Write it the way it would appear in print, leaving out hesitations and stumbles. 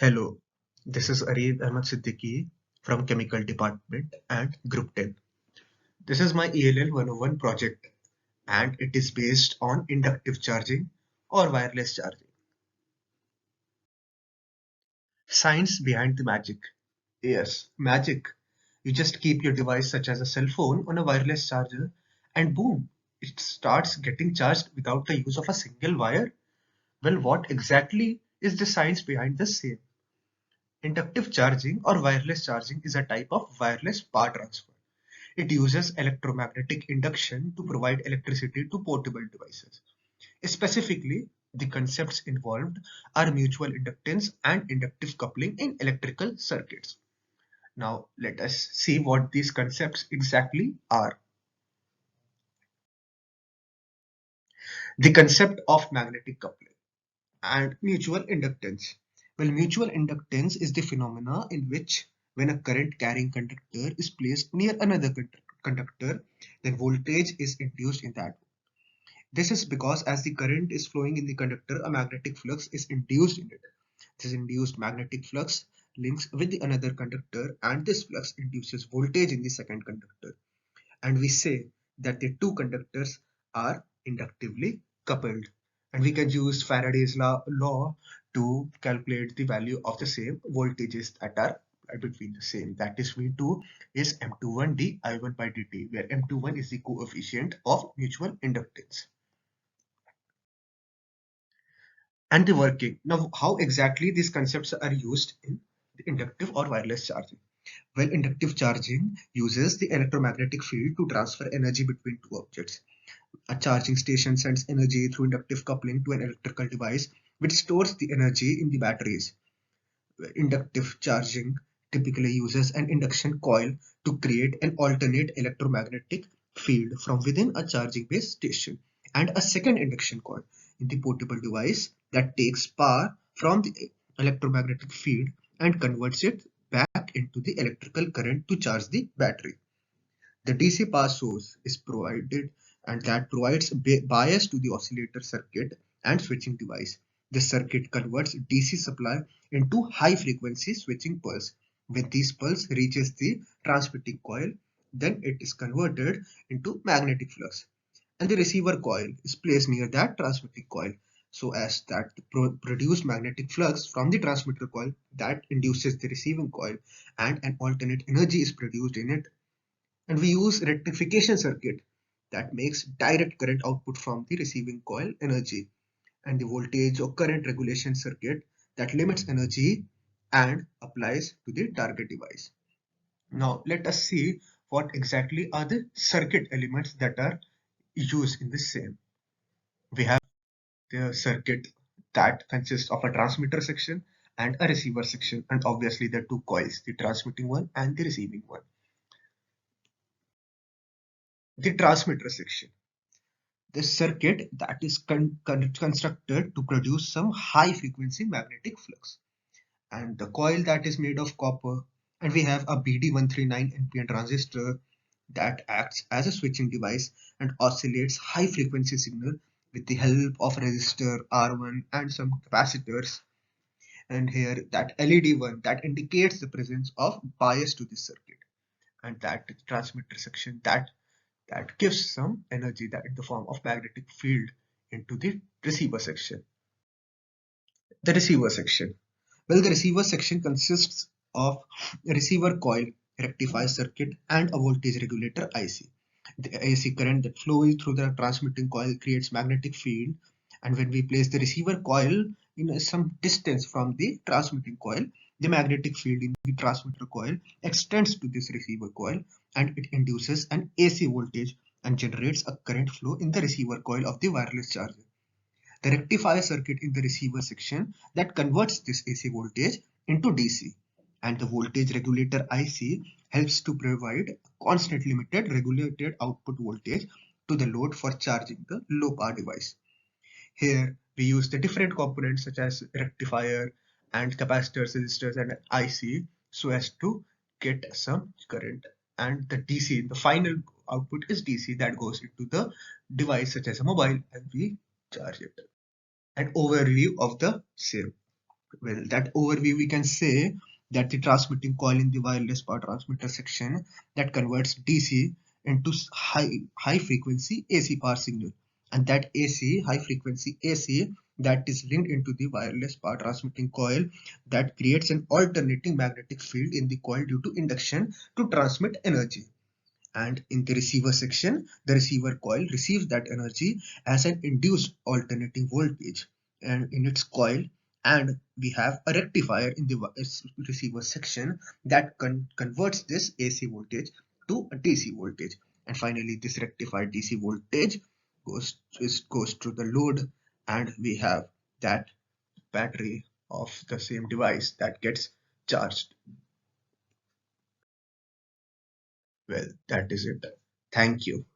Hello, this is Arif Ahmed Siddiqui from Chemical Department and Group 10. This is my ELL101 project and it is based on inductive charging or wireless charging. Science behind the magic. Yes, magic. You just keep your device such as a cell phone on a wireless charger and boom, it starts getting charged without the use of a single wire. Well, what exactly is the science behind the same? Inductive charging or wireless charging is a type of wireless power transfer. It uses electromagnetic induction to provide electricity to portable devices. Specifically, the concepts involved are mutual inductance and inductive coupling in electrical circuits. Now, let us see what these concepts exactly are. The concept of magnetic coupling and mutual inductance. Well, mutual inductance is the phenomena in which when a current carrying conductor is placed near another conductor, then voltage is induced in that. This is because as the current is flowing in the conductor, a magnetic flux is induced in it. This induced magnetic flux links with the another conductor and this flux induces voltage in the second conductor. And we say that the two conductors are inductively coupled. And we can use Faraday's law to calculate the value of the same voltages that are between the same. That is V2 is M21 dI1 by dt, where M21 is the coefficient of mutual inductance. And the working. Now, how exactly these concepts are used in the inductive or wireless charging? Well, inductive charging uses the electromagnetic field to transfer energy between two objects. A charging station sends energy through inductive coupling to an electrical device, which stores the energy in the batteries. Inductive charging typically uses an induction coil to create an alternate electromagnetic field from within a charging base station, and a second induction coil in the portable device that takes power from the electromagnetic field and converts it back into the electrical current to charge the battery. The DC power source is provided and that provides bias to the oscillator circuit and switching device. The circuit converts DC supply into high frequency switching pulse. When this pulse reaches the transmitting coil, then it is converted into magnetic flux. And the receiver coil is placed near that transmitting coil so as that the produced magnetic flux from the transmitter coil that induces the receiving coil and an alternate energy is produced in it, and we use rectification circuit that makes direct current output from the receiving coil energy, and the voltage or current regulation circuit that limits energy and applies to the target device. Now let us see what exactly are the circuit elements that are used in the same. We have the circuit that consists of a transmitter section and a receiver section, and obviously the two coils, the transmitting one and the receiving one. The transmitter section, this circuit that is constructed to produce some high frequency magnetic flux, and the coil that is made of copper, and we have a BD139 NPN transistor that acts as a switching device and oscillates high frequency signal with the help of resistor R1 and some capacitors. And here that LED one that indicates the presence of bias to this circuit, and that transmitter section that gives some energy that in the form of magnetic field into the receiver section. The receiver section. Well, the receiver section consists of a receiver coil, rectifier circuit, and a voltage regulator IC. The AC current that flows through the transmitting coil creates magnetic field, and when we place the receiver coil in some distance from the transmitting coil, the magnetic field in the transmitter coil extends to this receiver coil and it induces an AC voltage and generates a current flow in the receiver coil of the wireless charger. The rectifier circuit in the receiver section that converts this AC voltage into DC, and the voltage regulator IC helps to provide constant limited regulated output voltage to the load for charging the low power device. Here we use the different components such as rectifier and capacitors, resistors and IC so as to get some current, and the DC, the final output is DC that goes into the device such as a mobile and we charge it. An overview of the same. Well, that overview, we can say that the transmitting coil in the wireless power transmitter section that converts DC into high frequency AC power signal, and that AC, high frequency AC, that is linked into the wireless power transmitting coil, that creates an alternating magnetic field in the coil due to induction to transmit energy. And in the receiver section, the receiver coil receives that energy as an induced alternating voltage and in its coil. And we have a rectifier in the receiver section that converts this AC voltage to a DC voltage. And finally, this rectified DC voltage goes through the load, and we have that battery of the same device that gets charged. Well, that is it. Thank you.